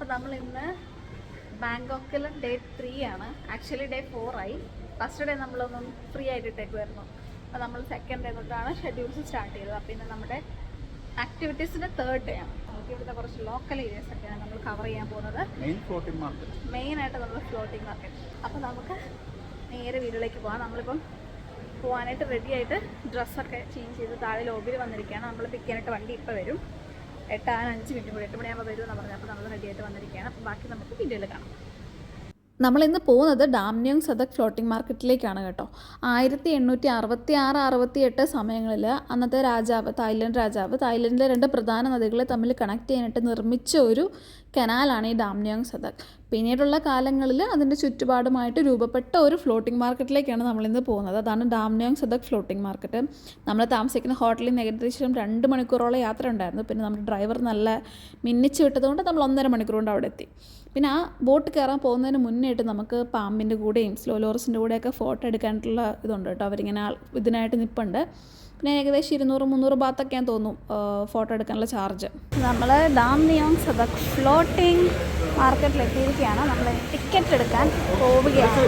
അപ്പോൾ നമ്മൾ ഇന്ന് ബാങ്കോക്കിൽ ഡേ 3 ആണ്. ആക്ച്വലി ഡേ 4 ആയി. ഫസ്റ്റ് ഡേ നമ്മളൊന്നും ഫ്രീ ആയിട്ട് ഇട്ടേക്കുമായിരുന്നു. അപ്പോൾ നമ്മൾ സെക്കൻഡ് ഡേ തൊട്ടാണ് ഷെഡ്യൂൾസ് സ്റ്റാർട്ട് ചെയ്തത്. അപ്പോൾ ഇന്ന് നമ്മുടെ ആക്ടിവിറ്റീസിൻ്റെ 3rd ഡേ ആണ്. നമുക്ക് ഇവിടുത്തെ കുറച്ച് ലോക്കൽ ഏരിയാസ് ഒക്കെയാണ് നമ്മൾ കവർ ചെയ്യാൻ പോകുന്നത്. മെയിനായിട്ട് നമ്മൾ ഫ്ലോട്ടിംഗ് മാർക്കറ്റ്. അപ്പോൾ നമുക്ക് നേരെ വീട്ടിലേക്ക് പോകാം. നമ്മളിപ്പം പോകാനായിട്ട് റെഡി ആയിട്ട് ഡ്രസ്സൊക്കെ ചേഞ്ച് ചെയ്ത് താഴെ ലോബിയിൽ വന്നിരിക്കുകയാണ്. നമ്മൾ പിക്ക് ചെയ്യാനായിട്ട് വണ്ടി ഇപ്പോൾ വരും. 8:05 മിനിറ്റ് കൂടി 8 മണിയാകുമ്പോൾ വരുമെന്ന് പറഞ്ഞത്. അപ്പോൾ നമ്മൾ റെഡി ആയിട്ട് വന്നിരിക്കുകയാണ്. അപ്പോൾ ബാക്കി നമുക്ക് വീഡിയോയിൽ കാണാം. നമ്മളിന്ന് പോകുന്നത് ഡാംനിയോങ് സദക് ഫ്ലോട്ടിംഗ് മാർക്കറ്റിലേക്കാണ് കേട്ടോ. 1866-68 സമയങ്ങളിൽ അന്നത്തെ രാജാവ്, തായ്ലൻഡിലെ 2 പ്രധാന നദികളെ തമ്മിൽ കണക്ട് ചെയ്യാനായിട്ട് നിർമ്മിച്ച ഒരു കനാലാണ് ഈ ഡാംനിയോങ് സദക്. പിന്നീടുള്ള കാലങ്ങളിൽ അതിൻ്റെ ചുറ്റുപാടുമായിട്ട് രൂപപ്പെട്ട ഒരു ഫ്ലോട്ടിംഗ് മാർക്കറ്റിലേക്കാണ് നമ്മളിന്ന് പോകുന്നത്. അതാണ് ഡാംനിയോങ് സദക് ഫ്ലോട്ടിംഗ് മാർക്കറ്റ്. നമ്മൾ താമസിക്കുന്ന ഹോട്ടലിൽ നിന്ന് ഏകദേശം 2 മണിക്കൂറോളം യാത്ര ഉണ്ടായിരുന്നു. പിന്നെ നമ്മുടെ ഡ്രൈവർ നല്ല മിന്നിച്ച് വിട്ടതുകൊണ്ട് നമ്മൾ 1.5 മണിക്കൂർ കൊണ്ട് അവിടെ എത്തി. പിന്നെ ആ ബോട്ട് കയറാൻ പോകുന്നതിന് മുന്നേയായിട്ട് നമുക്ക് പാമ്പിൻ്റെ കൂടെയും സ്ലോ ലോറസിൻ്റെ കൂടെയൊക്കെ ഫോട്ടോ എടുക്കാനായിട്ടുള്ള ഇതുണ്ട് കേട്ടോ. അവരിങ്ങനെ ഇതിനായിട്ട് നിൽപ്പുണ്ട്. പിന്നെ ഏകദേശം 200-300 ബാത്തൊക്കെയാന്ന് തോന്നും ഫോട്ടോ എടുക്കാനുള്ള ചാർജ്. നമ്മൾ ഡാംനിയോങ് സദക് ഫ്ലോട്ടിംഗ് മാർക്കറ്റിലെത്തിയിരിക്കുകയാണ്. നമ്മൾ ടിക്കറ്റ് എടുക്കാൻ പോവുകയാണ്.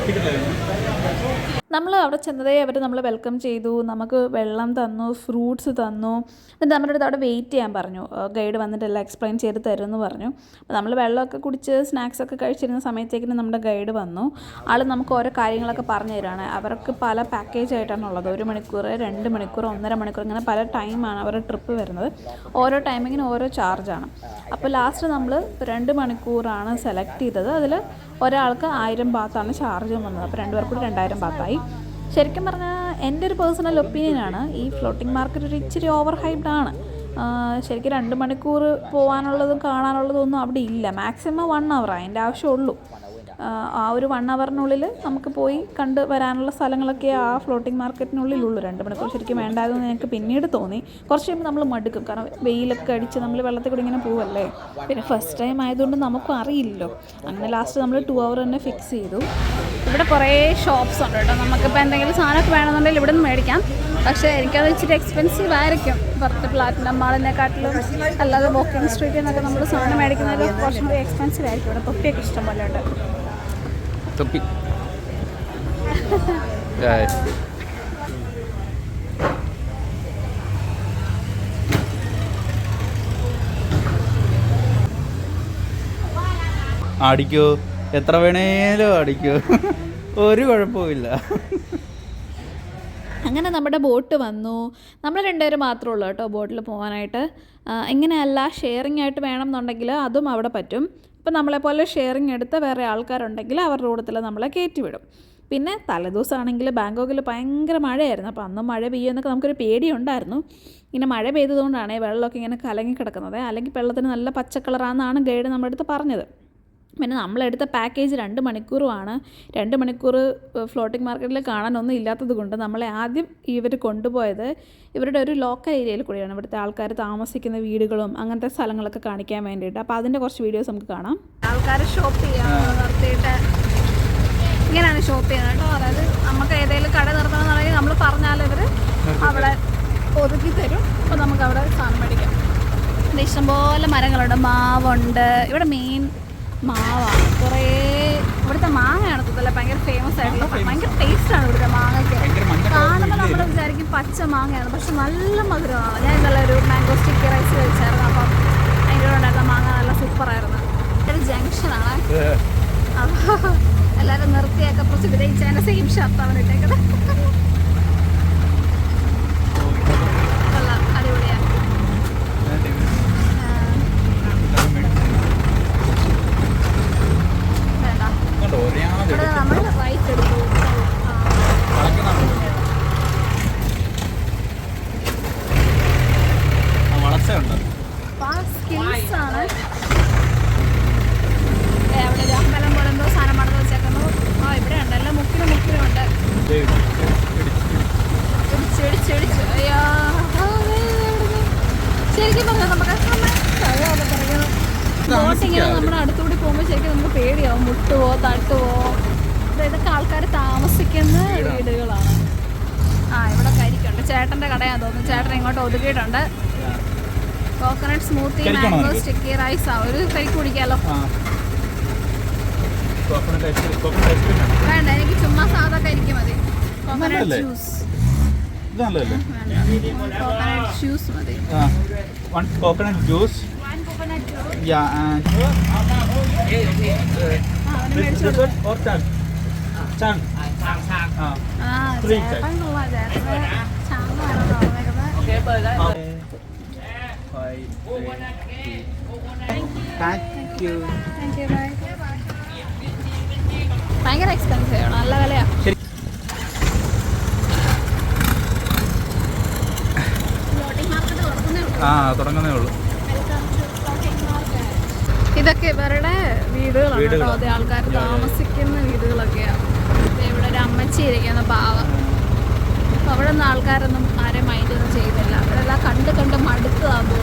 നമ്മൾ അവിടെ ചെന്നതേ അവർ നമ്മളെ വെൽക്കം ചെയ്തു. നമുക്ക് വെള്ളം തന്നു, ഫ്രൂട്ട്സ് തന്നു. എന്നിട്ട് നമ്മുടെ അടുത്ത് അവിടെ വെയിറ്റ് ചെയ്യാൻ പറഞ്ഞു. ഗൈഡ് വന്നിട്ട് എല്ലാം എക്സ്പ്ലെയിൻ ചെയ്ത് തരുമെന്ന് പറഞ്ഞു. അപ്പോൾ നമ്മൾ വെള്ളമൊക്കെ കുടിച്ച് സ്നാക്സൊക്കെ കഴിച്ചിരുന്ന സമയത്തേക്കിന് നമ്മുടെ ഗൈഡ് വന്നു. ആൾ നമുക്ക് ഓരോ കാര്യങ്ങളൊക്കെ പറഞ്ഞു തരാണ്. അവർക്ക് പല പാക്കേജ് ആയിട്ടാണുള്ളത്. 1 മണിക്കൂർ, 2 മണിക്കൂർ, 1.5 മണിക്കൂർ, ഇങ്ങനെ പല ടൈമാണ് അവരുടെ ട്രിപ്പ് വരുന്നത്. ഓരോ ടൈമിങ്ങിന് ഓരോ ചാർജാണ്. അപ്പോൾ ലാസ്റ്റ് നമ്മൾ 2 മണിക്കൂറാണ് സെലക്ട് ചെയ്തത്. അതിൽ ഒരാൾക്ക് 1000 ബാത്താണ് ചാർജ് വന്നത്. അപ്പോൾ 2 പേർക്ക് കൂടി 2000 ബാത്തായി. ശരിക്കും പറഞ്ഞാൽ എൻ്റെ ഒരു പേഴ്സണൽ ഒപ്പീനിയനാണ്, ഈ ഫ്ലോട്ടിംഗ് മാർക്കറ്റ് ഒരു ഇച്ചിരി ഓവർ ഹൈപ്ഡ് ആണ്. ശരിക്കും 2 മണിക്കൂർ പോകാനുള്ളതും കാണാനുള്ളതും ഒന്നും അവിടെ ഇല്ല. മാക്സിമം 1 hour അതിൻ്റെ ആവശ്യമുള്ളൂ. ആ ഒരു 1 hourനുള്ളിൽ നമുക്ക് പോയി കണ്ട് വരാനുള്ള സ്ഥലങ്ങളൊക്കെ ആ ഫ്ലോട്ടിംഗ് മാർക്കറ്റിനുള്ളിലുള്ളൂ. 2 മണിക്കൂർ ശരിക്കും വേണ്ടാതെന്ന് എനിക്ക് പിന്നീട് തോന്നി. കുറച്ച് കഴിയുമ്പോൾ നമ്മൾ മടുക്കും. കാരണം വെയിലൊക്കെ അടിച്ച് നമ്മൾ വെള്ളത്തിൽ കൂടി ഇങ്ങനെ പോവല്ലേ. പിന്നെ ഫസ്റ്റ് ടൈം ആയതുകൊണ്ട് നമുക്കും അറിയില്ലല്ലോ. അങ്ങനെ ലാസ്റ്റ് നമ്മൾ 2 hour തന്നെ ഫിക്സ് ചെയ്തു. ഇവിടെ കുറേ ഷോപ്സ് ഉണ്ട് കേട്ടോ. നമുക്കിപ്പോൾ എന്തെങ്കിലും സാധനമൊക്കെ വേണമെന്നുണ്ടെങ്കിൽ ഇവിടെ നിന്ന് മേടിക്കാം. പക്ഷേ എനിക്കത് ഇച്ചിരി എക്സ്പെൻസീവ് ആയിരിക്കും. പുറത്ത് പ്ലാറ്റിനം മാളിനെക്കാട്ടിലും അല്ലാതെ വോക്കിംഗ് സ്ട്രീറ്റിൽ നിന്നൊക്കെ നമ്മൾ സാധനം മേടിക്കുന്നത് കുറച്ചും കൂടി എക്സ്പെൻസീവ് ആയിരിക്കും. ഇവിടെ തൊപ്പിയൊക്കെ ഇഷ്ടം പോലെ ഉണ്ട്. Topi. അടിക്കോ, എത്ര വേണേലും അടിക്കോ, ഒരു കുഴപ്പമില്ല. അങ്ങനെ നമ്മുടെ ബോട്ട് വന്നു. നമ്മൾ 2 പേര് മാത്രമേ ഉള്ളൂ കേട്ടോ ബോട്ടിൽ പോകാനായിട്ട്. ഇങ്ങനെയല്ല, ഷെയറിംഗ് ആയിട്ട് വേണം എന്നുണ്ടെങ്കിൽ അതും അവിടെ പറ്റും. ഇപ്പം നമ്മളെപ്പോലെ ഷെയറിംഗ് എടുത്ത് വേറെ ആൾക്കാരുണ്ടെങ്കിൽ അവരുടെ കൂട്ടത്തിൽ നമ്മളെ കയറ്റി വിടും. പിന്നെ തലേദിവസമാണെങ്കിൽ ബാങ്കോക്കിൽ ഭയങ്കര മഴയായിരുന്നു. അപ്പോൾ അന്ന് മഴ പെയ്യുമെന്നൊക്കെ നമുക്കൊരു പേടിയുണ്ടായിരുന്നു. ഇങ്ങനെ മഴ പെയ്തതുകൊണ്ടാണ് വെള്ളമൊക്കെ ഇങ്ങനെ കലങ്ങി കിടക്കുന്നത്. അല്ലെങ്കിൽ വെള്ളത്തിന് നല്ല പച്ചക്കളറാണെന്നാണ് ഗൈഡ് നമ്മുടെ അടുത്ത് പറഞ്ഞത്. പിന്നെ നമ്മളെടുത്ത പാക്കേജ് 2 മണിക്കൂറുമാണ്. 2 മണിക്കൂർ ഫ്ലോട്ടിംഗ് മാർക്കറ്റിൽ കാണാനൊന്നും ഇല്ലാത്തത് കൊണ്ട് നമ്മളെ ആദ്യം ഇവർ കൊണ്ടുപോയത് ഇവരുടെ ഒരു ലോക്കൽ ഏരിയയിൽ കൂടിയാണ്. ഇവിടുത്തെ ആൾക്കാർ താമസിക്കുന്ന വീടുകളും അങ്ങനത്തെ സ്ഥലങ്ങളൊക്കെ കാണിക്കാൻ വേണ്ടിയിട്ട്. അപ്പോൾ അതിൻ്റെ കുറച്ച് വീഡിയോസ് നമുക്ക് കാണാം. ആൾക്കാർ ഷോപ്പ് ചെയ്യാൻ നിർത്തിയിട്ട് ഇങ്ങനെയാണ് ഷോപ്പ് ചെയ്യുന്നത് കേട്ടോ. അതായത് നമുക്ക് ഏതെങ്കിലും കട നിർത്തണമെന്നുണ്ടെങ്കിൽ നമ്മൾ പറഞ്ഞാൽ ഇവർ അവിടെ ഒതുക്കി തരും. അപ്പോൾ നമുക്ക് അവിടെ സാധനം മേടിക്കാം. ഇവിടെ ഇഷ്ടംപോലെ മരങ്ങളുണ്ട്, മാവുണ്ട്. ഇവിടെ മെയിൻ മാവാണ്. കുറേ ഇവിടുത്തെ മാങ്ങയാണ് തോന്നല്ല ഭയങ്കര ഫേമസ് ആയിട്ടുള്ള. ഭയങ്കര ടേസ്റ്റാണ് ഇവിടുത്തെ മാങ്ങയ്ക്ക്. കാണുമ്പോൾ നമ്മൾ വിചാരിക്കും പച്ച മാങ്ങയാണ്, പക്ഷെ നല്ല മധുരമാണ്. ഞാൻ ഇന്നലെ ഒരു മാംഗോ സ്റ്റിക്കി റൈസ് കഴിച്ചായിരുന്നു. അപ്പം അതിൻ്റെ കൂടെ ഉണ്ടായിരുന്ന മാങ്ങ നല്ല സൂപ്പറായിരുന്നു. ഒരു ജംഗ്ഷനാണ്. അപ്പോൾ എല്ലാവരും നിർത്തിയൊക്കെ പ്രസിദ്ധീകരിച്ചതിൻ്റെ സെയിം ഷർട്ടാണ് ഇട്ടേക്കുന്നത്. അടിപൊളിയാണ്. ഇവിടെ നമ്മൾ റൈറ്റ് എടുത്തു. സ്കിൽസ് ആണ്. അവിടെ ഒരു അമ്പലം പോലെ എന്തോ സാധനം മടന്ന് വെച്ചേക്കുന്നു. ഇവിടെ ഉണ്ട്, എല്ലാം മുക്കിലും ഉണ്ട്. ഇടിച്ച് അയ്യോ, ശരിക്കും പറഞ്ഞാൽ നമുക്ക് ബോട്ടിങ്ങനെ നമ്മുടെ അടുത്തുകൂടി പോകുമ്പോൾ ശരിക്കും നമുക്ക് പേടിയാവും. മുട്ടുവോ തട്ടുവോ. ഇതൊക്കെ ആൾക്കാർ താമസിക്കുന്ന വീടുകളാണ്. ഇവിടെ കരിക്കുണ്ട്. ചേട്ടൻ്റെ കടയാന്ന് തോന്നുന്നു. ചേട്ടൻ ഇങ്ങോട്ട് ഒതുക്കിയിട്ടുണ്ട്. കോക്കനട്ട് സ്മൂത്തി, കഴിക്കണോ മാംഗോ നിനക്ക്? സ്റ്റിക്കി റൈസാ. ഒരു കഴിക്ക് കുടിക്കാലോ. കോക്കനട്ട് ഐസ്ക്രീം വേണ്ട, എനിക്ക് ചുമ്മാ സാധാ കരിക്ക് മതി. കോക്കനട്ട് നല്ലതല്ലേ? ജ്യൂസ് ഇത് നല്ലതല്ലേ? വേണ്ട, കോക്കനട്ട് ജ്യൂസ് മതി. One coconut juice. ചേട്ടൻ കൊള്ളാം. ചേട്ടന് ചാങ്ങാണോ പറഞ്ഞേക്കുന്നത്. Thank you. Thank you, bye. ഭയങ്കര എക്സ്പെൻസീവ് ആണ്, നല്ല വിലയാ. തുടങ്ങുന്നേ ഉള്ളൂ. ഇതൊക്കെ ഇവരുടെ വീടുകളാണ് കേട്ടോ. വീടുകളാ. അതേ ആൾക്കാർ താമസിക്കുന്ന വീടുകളൊക്കെയാണ്. ഇവിടെ ഒരു അമ്മച്ചി ഇരിക്കുന്ന പാവം. അപ്പൊ അവിടെ നിന്ന് ആൾക്കാരൊന്നും ആരെയും മൈൻഡൊന്നും ചെയ്യുന്നില്ല. അവരെല്ലാം കണ്ട് മടുത്തതാകുമ്പോൾ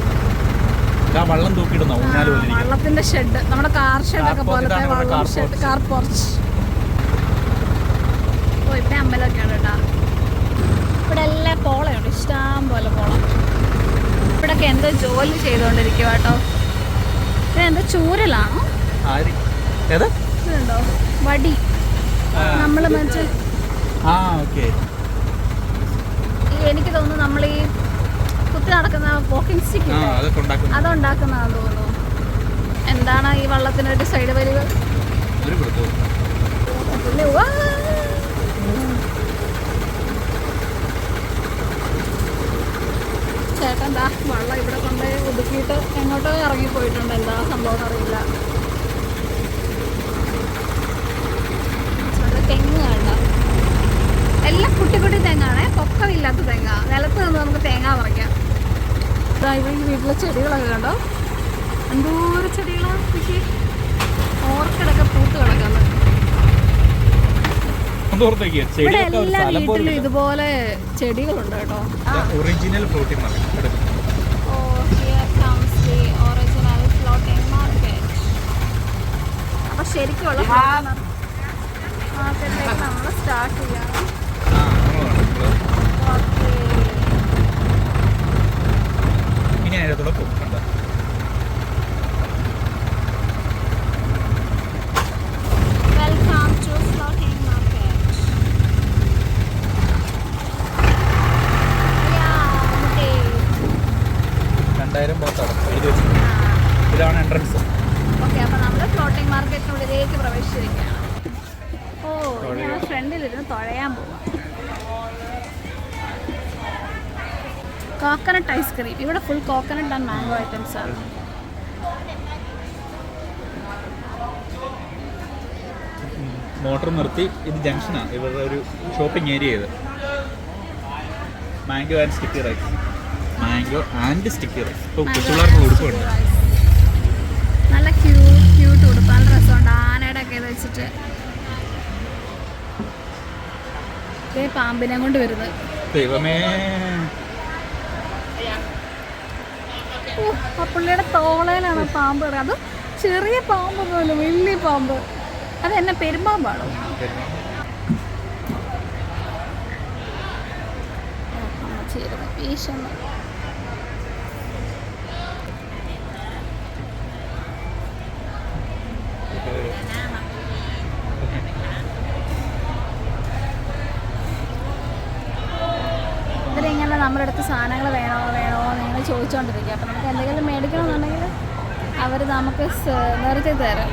വള്ളം തൂക്കിയിടുന്ന ഊഞ്ഞാല് പോലെ ഇരിക്കും. വള്ളത്തിന്റെ ഷെഡ്, നമ്മുടെ കാർ ഷെഡൊക്കെ പോലത്തെ ഇതാണ് നമ്മുടെ വള്ളം car shed, porch. Car porch. ഓ, ഇവിടെ അമ്പലമൊക്കെയാണ് കേട്ടോ. ഇവിടെ എല്ലാം പോളയുണ്ട്, ഇഷ്ടം പോലെ പോളം. ഇവിടെയൊക്കെ എന്തോ ജോലി ചെയ്തുകൊണ്ടിരിക്കുക കേട്ടോ. ഇതെന്തോ ചൂരലാണോ? ഇതുണ്ടോ വടി? നമ്മൾ മറ്റേ എനിക്ക് തോന്നുന്നു നമ്മൾ ഈ കുത്തി നടക്കുന്ന വാക്കിംഗ് സ്റ്റിക്ക് അതുണ്ടാക്കുന്നതാണെന്ന് തോന്നുന്നു. എന്താണ് ഈ വള്ളത്തിനൊരു സൈഡ് വരികൾ? ചേട്ടൻ എന്താ വള്ളം ഇവിടെ കൊണ്ട് ഒതുക്കിയിട്ട് എങ്ങോട്ടോ ഇറങ്ങിപ്പോയിട്ടുണ്ട്. എന്താ സംഭവം അറിയില്ല. തെങ്ങ് കണ്ട, എല്ലാം കുട്ടി കുട്ടി തെങ്ങാണേ, പൊക്കമില്ലാത്ത തെങ്ങ. നിലത്ത് നിന്ന് നമുക്ക് തേങ്ങ പറിക്കാം. ഇവിടെ ഈ വീട്ടിലെ ചെടികളൊക്കെ കണ്ടോ, എന്തോരം ചെടികളാണ്. ഓർക്കിഡൊക്കെ പൂത്ത് കിടക്കുന്നത്. ഇവിടെ എല്ലാ വീട്ടിലും ഇതുപോലെ ചെടികളുണ്ട് കേട്ടോ. Original floating market. Original floating market. അപ്പൊ ശരിക്കുള്ള മാർക്കറ്റിലേക്ക് നമ്മൾ സ്റ്റാർട്ട് ചെയ്യണം. ഇനി അതിനകത്തൂടെ പോകുന്നുണ്ട്. Welcome to floating market. 2000 ബോത്താണ് എഴുതി വെച്ചത്. ഇതാണ് എൻട്രൻസ്. ഓക്കെ, അപ്പോൾ നമ്മൾ ഫ്ലോട്ടിംഗ് മാർക്കറ്റിനുള്ളിലേക്ക് പ്രവേശിച്ചിരിക്കുകയാണ്. ഓ, ഞങ്ങൾ ഫ്രണ്ടിലിരുന്ന് തുഴയാൻ പോവാം. Coconut ice cream. ഇവിടെ full coconut and mango items ആണ്. മോട്ടർ നിർത്തി. ഇത് ജംഗ്ഷനാണ് ഇവരുടെ ഒരു ഷോപ്പിംഗ് ഏരിയ. ഇത് mango and sticky rice. Mango and sticky rice. ഇപ്പോൾ പിള്ളേർക്ക് ഉടുപ്പുണ്ട്. നല്ല ക്യൂട്ട് ഉടുപ്പ്, നല്ല രസമുണ്ട്. ആനയുടെ ഒക്കെ വെച്ചിട്ട് പാമ്പിനെ കൊണ്ട് വരുന്നത്. ദൈവമേ, ആ പുള്ളിയുടെ തോളയിലാണ് പാമ്പ്. അത് ചെറിയ പാമ്പൊന്നുമല്ല, വലിയ പാമ്പ്. അത് എന്നെ പെരുമ്പാമ്പാണോ? വീശുന്നു. ഇതിലിങ്ങനെ നമ്മുടെ അടുത്ത് സാധനങ്ങൾ വേണോ നിങ്ങൾ ചോദിച്ചുകൊണ്ടിരിക്കുക. അപ്പം നമുക്ക് എന്തെങ്കിലും മേടിക്കണമെന്നുണ്ടെങ്കിൽ അവർ നമുക്ക് നിർത്തി തരാം.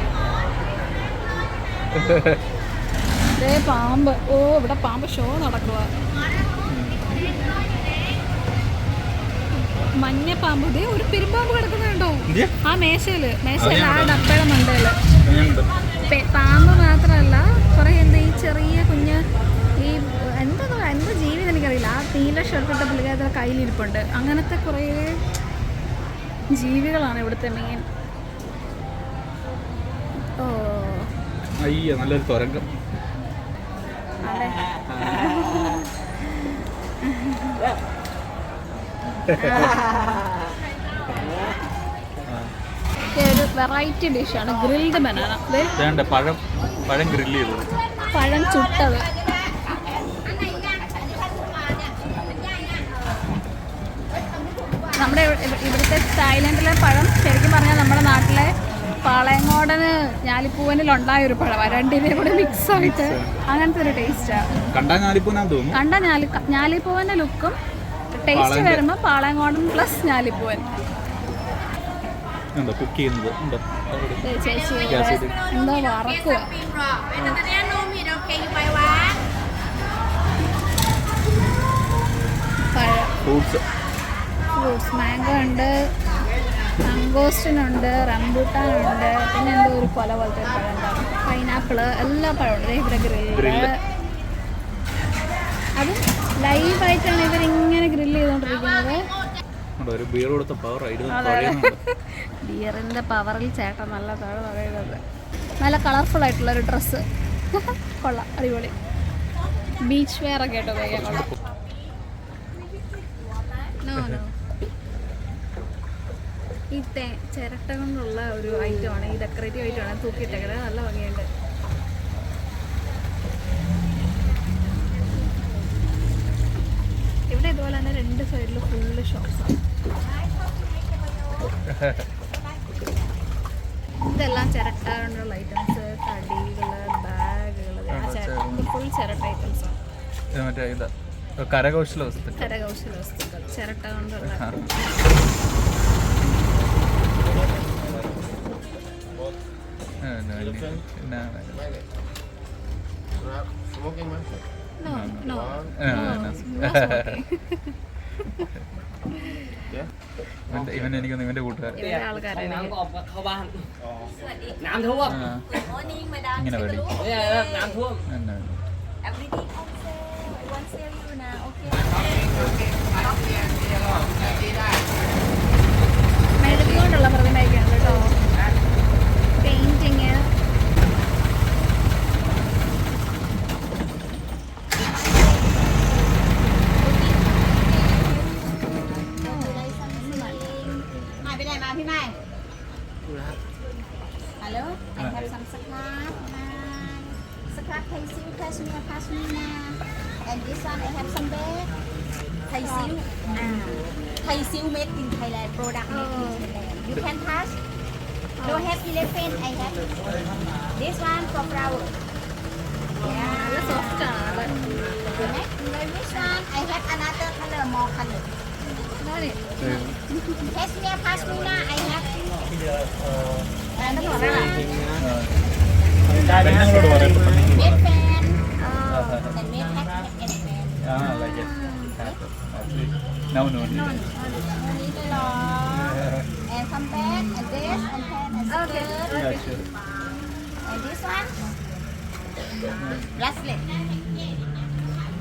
ഇതേ പാമ്പ്. ഓ, ഇവിടെ പാമ്പ് ഷോ നടക്കുക. മഞ്ഞ പാമ്പ്. ഇതേ ഒരു പെരുമ്പാമ്പ് കിടക്കുന്നുണ്ടോ ആ മേശയില്? ആ ഡപ്പയുടെ മണ്ടയില്. പാമ്പ് മാത്രമല്ല, കുറെ എന്താ ഈ ചെറിയ കുഞ്ഞ് ഈ എന്താ ജീവിതം എനിക്കറിയില്ല. ആ നീല ഷർട്ടിട്ട പുള്ളിക്കാരുടെ കയ്യിലിരിപ്പുണ്ട്. അങ്ങനത്തെ കുറേ ജീവികളാണ് ഇവിടുത്തെ മെയിൻ. ഓ, അയ്യോ, നല്ലൊരു തുരങ്കം. അതെ. ഒരു വെറൈറ്റി ഡിഷാണ് ഗ്രിൽഡ് ബനാന. പഴം ഗ്രില്ല് ചെയ്തത്, പഴം ചുട്ടത്. നമ്മുടെ ഇവിടുത്തെ തായ്ലൻഡിലെ പഴം ശരിക്കും പറഞ്ഞാൽ നമ്മുടെ നാട്ടിലെ പാളയങ്ങോടന് ഞാലിപ്പൂവനിലുണ്ടായ ഒരു പഴമാണ്. രണ്ടിനെയും കൂടെ മിക്സ് ആയിട്ട് അങ്ങനത്തെ ഒരു ടേസ്റ്റാണ്. കണ്ട ഞാലിപ്പൂവൻ്റെ ലുക്കും ടേസ്റ്റ് വരുമ്പോൾ പാളയങ്ങോടൻ പ്ലസ് ഞാലിപ്പൂവൻ. ചേച്ചി എന്തോ വറക്കുക. ഫ്രൂട്ട്സ് മാംഗോ ഉണ്ട്, മംഗോസ്റ്റിനുണ്ട്, റംബൂട്ടാനുണ്ട്, പിന്നെ എന്തോ ഒരു കൊല പോലത്തെ ഒരു പഴം ഉണ്ടാകും, പൈനാപ്പിള്, എല്ലാ പഴമുണ്ട്. ഇവിടെ ഗ്രില്ല്, അതും ലൈവായിട്ടാണ് ഇവരിങ്ങനെ ഗ്രില്ല് ചെയ്തുകൊണ്ടിരിക്കുന്നത്. ബിയറിൻ്റെ പവറിൽ ചേട്ടൻ നല്ല പറയുന്നത്. നല്ല കളർഫുൾ ആയിട്ടുള്ളൊരു ഡ്രസ്സ് കൊള്ളാം, അടിപൊളി. ബീച്ച് വെയർ ഒക്കെ ആയിട്ട് ഉപയോഗിക്കാൻ കൊള്ളാം. ഈ ചിരട്ട കൊണ്ടുള്ള ഒരു ഐറ്റമാണ്, ഈ ഡെക്കറേറ്റീവ് ഐറ്റമാണ് തൂക്കിയിട്ടേക്കുന്നത്. നല്ല ഭംഗിയുണ്ട്. ഇവിടെ ഇതുപോലെ തന്നെ രണ്ട് സൈഡിൽ ഫുള്ള് ഷോപ്സാണ്. ഇതെല്ലാം ചിരട്ട കൊണ്ടുള്ള ഐറ്റംസ്, തടികള്, ബാഗുകള്, ഫുൾ ചിരട്ട ഐറ്റംസാണ്. കരകൗശല വസ്തുക്കൾ ചിരട്ട കൊണ്ടുള്ള. ഇവൻ എനിക്കൊന്ന് ഇവന്റെ കൂട്ടുകാരൻ ഇങ്ങനെ വരും. മെഴുകി കൊണ്ടുള്ള പ്രതിമയൊക്കെയാണ് കേട്ടോ. Painting, Hello, I have some scrap. Scrap thai siu, cashmere, pashmina. And this one I have some bag. Thai siu. Thai siu made in Thailand. Product made in Thailand. You can touch. No have elephant. I have this one for flower. നല്ല soft ആണ്. This one I have another color, more color. Cashmere, pashmina. I have. പെണ്ണുങ്ങളോട് Red pen. And made hat and pen. No. No need a lot. And some bag and this and pen and skirt. And this one, bracelet.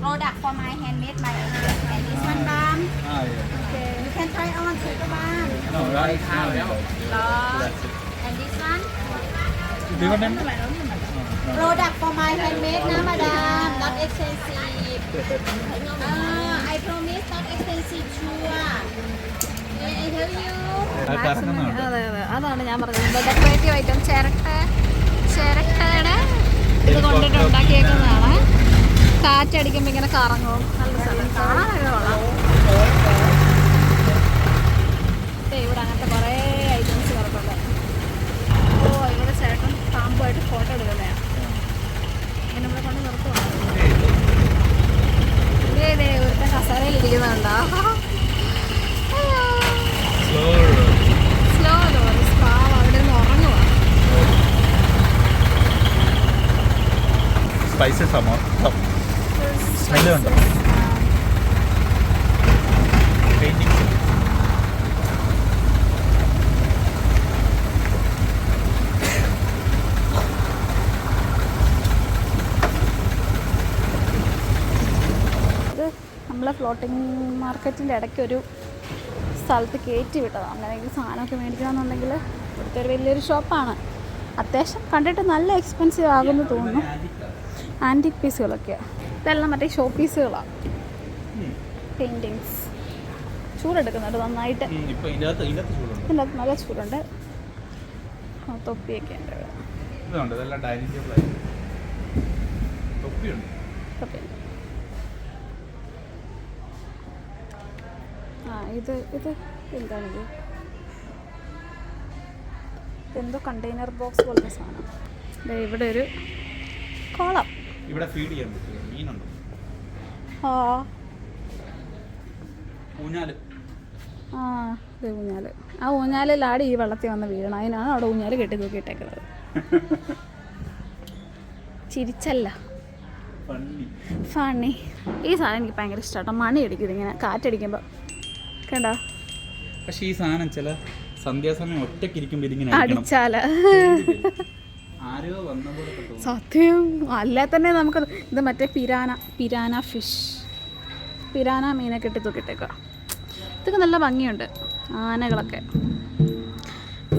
Product for my handmade my own. And this one balm. You can try on, take the balm. And this one, product for my handmade, na madam. Not expensive. I promise not expensive, sure. I tell you. അതെ അതെ, അതാണ് ഞാൻ പറഞ്ഞത്. Decorative item ചിരട്ടയുടെ ഇത് കൊണ്ടിട്ട് ഉണ്ടാക്കിയേക്കുന്നതാണ്. കാറ്റടിക്കുമ്പോൾ ഇങ്ങനെ കറങ്ങും. നല്ല സ്ഥലം കാണാനൊക്കെ കൊള്ളാം. ഇവിടെ അങ്ങനത്തെ കുറേ ഐറ്റംസ് കിടപ്പുണ്ട്. ഓ, ഇവിടെ ചേട്ടൻ പാമ്പുമായിട്ട് ഫോട്ടോ എടുക്കുന്നതാണ്. ഇങ്ങനെ ഇവിടെ കൊണ്ട് നിർത്തുവാണ്. ഇതേ ഇവിടുത്തെ കസേരയിൽ ഇരിക്കുന്നുണ്ടോ? സ്ലോ ലോറീസ് പാവം അവിടെ നിന്ന് ഉറങ്ങുവാ. സ്പൈസസ് സ്മെല്ല് ഉണ്ടോ? പെയിന്റിങ്സ് നമ്മളെ ഫ്ലോട്ടിംഗ് മാർക്കറ്റിൻ്റെ ഇടയ്ക്ക് ഒരു സ്ഥലത്ത് കയറ്റി വിട്ടതാണ്. അങ്ങനെയെങ്കിൽ സാധനമൊക്കെ മേടിക്കണമെന്നുണ്ടെങ്കിൽ ഇവിടുത്തെ ഒരു വലിയൊരു ഷോപ്പാണ്. അത്യാവശ്യം കണ്ടിട്ട് നല്ല എക്സ്പെൻസീവ് ആകുമെന്ന് തോന്നുന്നു. ആൻറ്റിക് പീസുകളൊക്കെയാണ്. ഇതെല്ലാം മറ്റേ ഷോ പീസുകളാണ്. പെയിൻറ്റിങ്സ് ചൂടെടുക്കുന്നുണ്ട് നന്നായിട്ട്. ഇതിൻ്റെ നല്ല ചൂടുണ്ട്. തൊപ്പിയൊക്കെ ഉണ്ട്. തൊപ്പിയുണ്ട്. ഇത് എന്താണിത്? എന്തോ കണ്ടെയ്നർ ബോക്സ് പോലത്തെ സാധനം. ഇവിടെ ഒരു കോളം. ഇവിടെ ഫീഡ് ചെയ്യാൻ പറ്റില്ല, മീനുണ്ട്. ആ ഊഞ്ഞാല്. ആ ഇത് ഊഞ്ഞാല്. ആ ഊഞ്ഞാലിലാടി ഈ വെള്ളത്തിൽ വന്ന് വീഴണം. അതിനാണ് അവിടെ ഊഞ്ഞാല് കെട്ടി തൂക്കിയിട്ടേക്കുന്നത്. ചിരിച്ചല്ല, ഫണ്ണി. ഈ സാധനം എനിക്ക് ഭയങ്കര ഇഷ്ടമാട്ടോ. മണി അടിക്കും ഇങ്ങനെ കാറ്റടിക്കുമ്പോൾ, കണ്ടോ? പക്ഷെ ഈ സാധനം ചില സന്ധ്യാസമയം ഒറ്റയ്ക്ക് ഇരിക്കുമ്പോൾ ഇതിങ്ങനെ അടിച്ചാല് ആരോ വന്ന പോലെ തോന്നും. സത്യം. അല്ലേ തന്നെ നമുക്ക് ഇത് മറ്റേ പിരാന ഫിഷ്, പിരാന മീനെ കെട്ടി തൂക്കിയിട്ടേക്കുക. ഇതൊക്കെ നല്ല ഭംഗിയുണ്ട്. ആനകളൊക്കെ,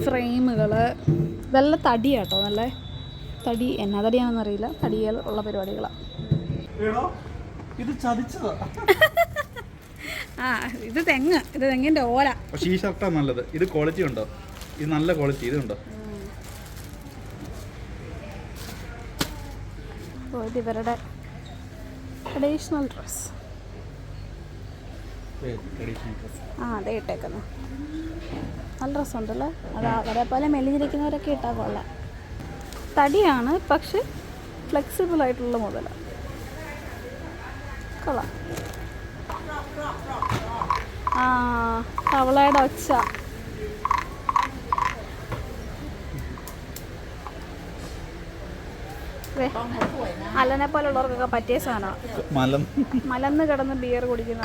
ഫ്രെയിമുകൾ, ഇതെല്ലാം തടിയാട്ടോ. നല്ല തടി. എന്നാ തടിയാണെന്നറിയില്ല. തടികൾ ഉള്ള പരിപാടികളാണ്. ഇത് ചതിച്ചതാ. ആ ഇത് തെങ്ങിൻ്റെ ഓല. പക്ഷേ ഈ ഷർട്ടാണ് നല്ലത്. ഇത് ക്വാളിറ്റി ഉണ്ടോ? ഇത് നല്ല ക്വാളിറ്റി. ഇതുണ്ടോ? ഇത് ഇവരുടെ ട്രഡീഷണൽ ഡ്രസ്. ആ അതെ ഇട്ടേക്കുന്നു. നല്ല ഡ്രസ്സുണ്ടല്ലോ. അത് അവരെ പോലെ മെലിഞ്ഞിരിക്കുന്നവരൊക്കെ ഇട്ടാൽ കൊള്ളാം. തടിയാണ്, പക്ഷെ ഫ്ലെക്സിബിൾ ആയിട്ടുള്ള മുതലാണ്. കൊള്ളാം. ആ തവളയുടെ ഒച്ച. അലനെ പോലുള്ളവർക്കൊക്കെ പറ്റിയ സാധനമാണ്. മലന്ന് കിടന്ന് ബിയർ കുടിക്കുന്ന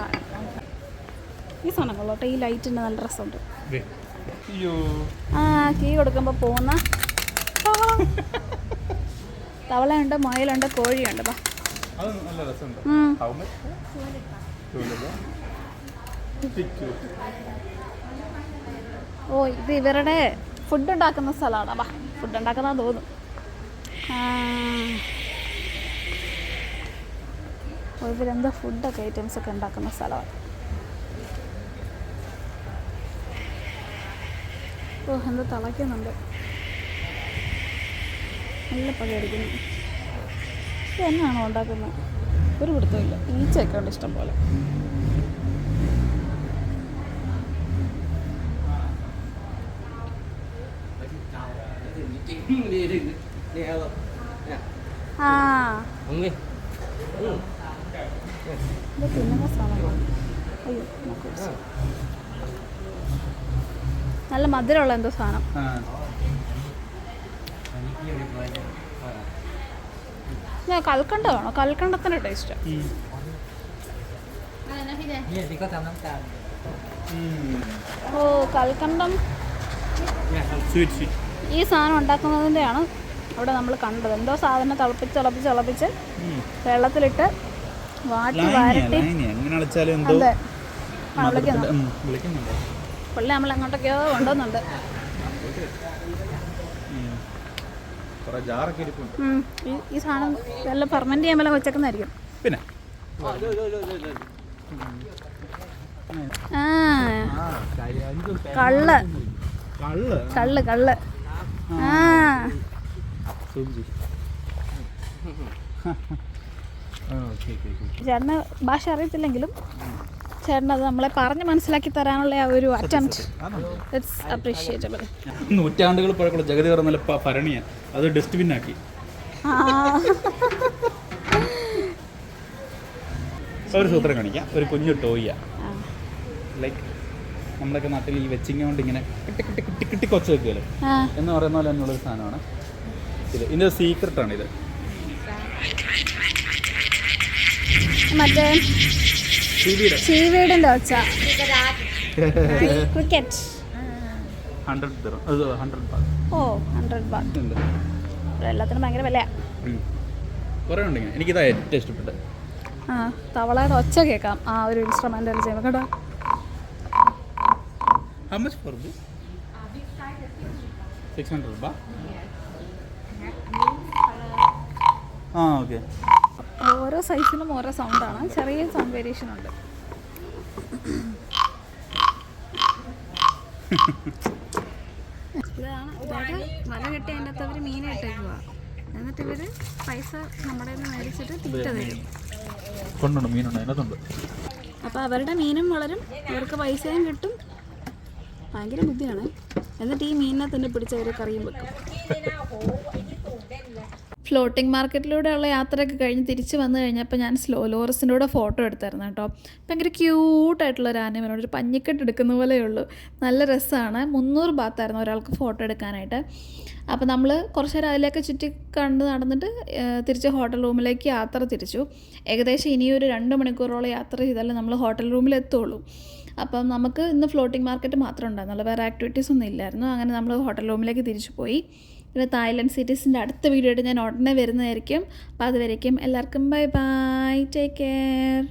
ഈ സാധനം കൊള്ളോട്ടെ. ഈ ലൈറ്റിൻ്റെ നല്ല രസമുണ്ട്. ആ കീ കൊടുക്കുമ്പോൾ പോകുന്ന തവളയുണ്ട്, മുയലുണ്ട്, കോഴിയുണ്ട്. ഓ ഇത് ഇവരുടെ ഫുഡ് ഉണ്ടാക്കുന്ന സ്ഥലമാണ്. വാ, ഫുഡ് ഉണ്ടാക്കുന്ന തോന്നും. ഇവരെന്താ ഫുഡൊക്കെ ഐറ്റംസ് ഒക്കെ ഉണ്ടാക്കുന്ന സ്ഥലമാണ്. ഓ എന്താ തിളയ്ക്കുന്നുണ്ട്. നല്ല പകയായിരിക്കുന്നു. ഇത് എന്നാണോ ഉണ്ടാക്കുന്നത്? ഒരു പിടുത്തമില്ല. ഈച്ചയൊക്കെ ഉണ്ട് ഇഷ്ടം പോലെ. ആ ഇത് തിന്നുന്ന സാധനമാണ്. അയ്യോ നല്ല മധുരമുള്ള എന്തോ സാധനം. കൽക്കണ്ടമാണോ? കൽക്കണ്ടത്തിൻ്റെ ടേസ്റ്റ്. ഓ കൽക്കണ്ടം. ഈ സാധനം ഉണ്ടാക്കുന്നതിൻ്റെയാണ് അവിടെ നമ്മൾ കണ്ടത്. എന്തോ സാധനം തിളപ്പിച്ച് വെള്ളത്തിലിട്ട് വാട്ടി വരട്ടി. അതെ പുള്ളി നമ്മൾ എങ്ങോട്ടൊക്കെയോ കൊണ്ടുവന്നുണ്ട്. ഈ സാധനം നല്ല പെർമനന്റ് ചെയ്യാൻ വല്ല വെച്ചേക്കുന്നതായിരിക്കും. പിന്നെ കള്ള്. ആ ചേട്ടന് ഭാഷ അറിയത്തില്ലെങ്കിലും ചേട്ടനത് നമ്മളെ പറഞ്ഞ് മനസ്സിലാക്കി തരാനുള്ള ആ ഒരു അറ്റംപ്റ്റ്, ഇറ്റ്സ് അപ്രീഷിയേറ്റബിൾ. നൂറ്റാണ്ടുകൾ പഴക്കമുള്ള ജഗതി പറഞ്ഞ ഭരണിയാണ്, അത് ഡസ്റ്റ്ബിന്നാക്കി. ഒരു സൂത്രം കാണിക്കാം. ഒരു കുഞ്ഞു ടോയ്യ, ലൈക്ക് നമ്മളൊക്കെ നാട്ടിൽ ഈ വെച്ചിങ് കൊണ്ട് ഇങ്ങനെ കിട്ടി കൊച്ചു വെക്കുമല്ലോ എന്ന് പറയുന്ന പോലെ തന്നെയുള്ളൊരു സാധനമാണ് ഇത്. ഇതിൻ്റെ സീക്രട്ടാണ് ഇത്. മറ്റേ ചീവീടിൻ്റെ ഒച്ച. ക്രിക്കറ്റ് 100 ബാht. ഓ 100 ബാht ഉണ്ട്. എല്ലാത്തിനും ഭയങ്കര വിലയാണ്. കുറേ ഉണ്ട് ഇങ്ങനെ. എനിക്കിതാ ഏറ്റവും ഇഷ്ടപ്പെട്ടത്. ആ തവളയുടെ ഒച്ച കേൾക്കാം ആ ഒരു ഇൻസ്ട്രുമെൻ്റ് ചെയ്യുമ്പോൾ കേട്ടോ. How much for this? 600 baht. Okay. ഓരോ സൈസിനും ഓരോ സൗണ്ടാണ്. ചെറിയ സൗണ്ട് വേരിയേഷൻ ഉണ്ട്. ഇതാണ് വല കെട്ടി അതിൻ്റെ അകത്ത് അവർ മീൻ ഇട്ടേക്കുക. എന്നിട്ട് ഇവർ പൈസ നമ്മുടെ മേടിച്ചിട്ട് തീറ്റ തരും. കൊണ്ടുണ്ട് മീനുണ്ട് അതിനകത്തുണ്ട്. അപ്പോൾ അവരുടെ മീനും വളരും, അവർക്ക് പൈസയും കിട്ടും, ഭയങ്കര ബുദ്ധിയാണ്. എന്നിട്ട് ഈ മീനിനെ തന്നെ പിടിച്ച ഒരു കറിയും വെക്കും. ഫ്ലോട്ടിംഗ് മാർക്കറ്റിലൂടെയുള്ള യാത്രയൊക്കെ കഴിഞ്ഞ് തിരിച്ച് വന്നു കഴിഞ്ഞപ്പോൾ ഞാൻ ലോറസിൻ്റെ കൂടെ ഫോട്ടോ എടുത്തായിരുന്നു കേട്ടോ. ഭയങ്കര ക്യൂട്ടായിട്ടുള്ളൊരു ആനിമലാണ്, ഒരു പഞ്ഞിക്കെട്ട് എടുക്കുന്ന പോലെയുള്ളൂ. നല്ല രസമാണ്. 300 ബാത്തായിരുന്നു ഒരാൾക്ക് ഫോട്ടോ എടുക്കാനായിട്ട്. അപ്പോൾ നമ്മൾ കുറച്ച് നേരം അതിലേക്ക് ചുറ്റി കണ്ട് നടന്നിട്ട് തിരിച്ച് ഹോട്ടൽ റൂമിലേക്ക് യാത്ര തിരിച്ചു. ഏകദേശം ഇനിയൊരു 2 മണിക്കൂറോളം യാത്ര ചെയ്താലേ നമ്മൾ ഹോട്ടൽ റൂമിൽ എത്തുള്ളൂ. അപ്പം നമുക്ക് ഇന്ന് ഫ്ലോട്ടിംഗ് മാർക്കറ്റ് മാത്രമേ ഉണ്ടായിരുന്നുള്ളൂ, വേറെ ആക്ടിവിറ്റീസ് ഒന്നും ഇല്ലായിരുന്നു. അങ്ങനെ നമ്മൾ ഹോട്ടൽ റൂമിലേക്ക് തിരിച്ചു പോയി. പിന്നെ തായ്ലൻഡ് സിറ്റീസിൻ്റെ അടുത്ത വീഡിയോ ആയിട്ട് ഞാൻ ഉടനെ വരുന്നതായിരിക്കും. അപ്പോൾ അതുവരേക്കും എല്ലാവർക്കും ബൈ ബൈ, ടേക്ക് കെയർ.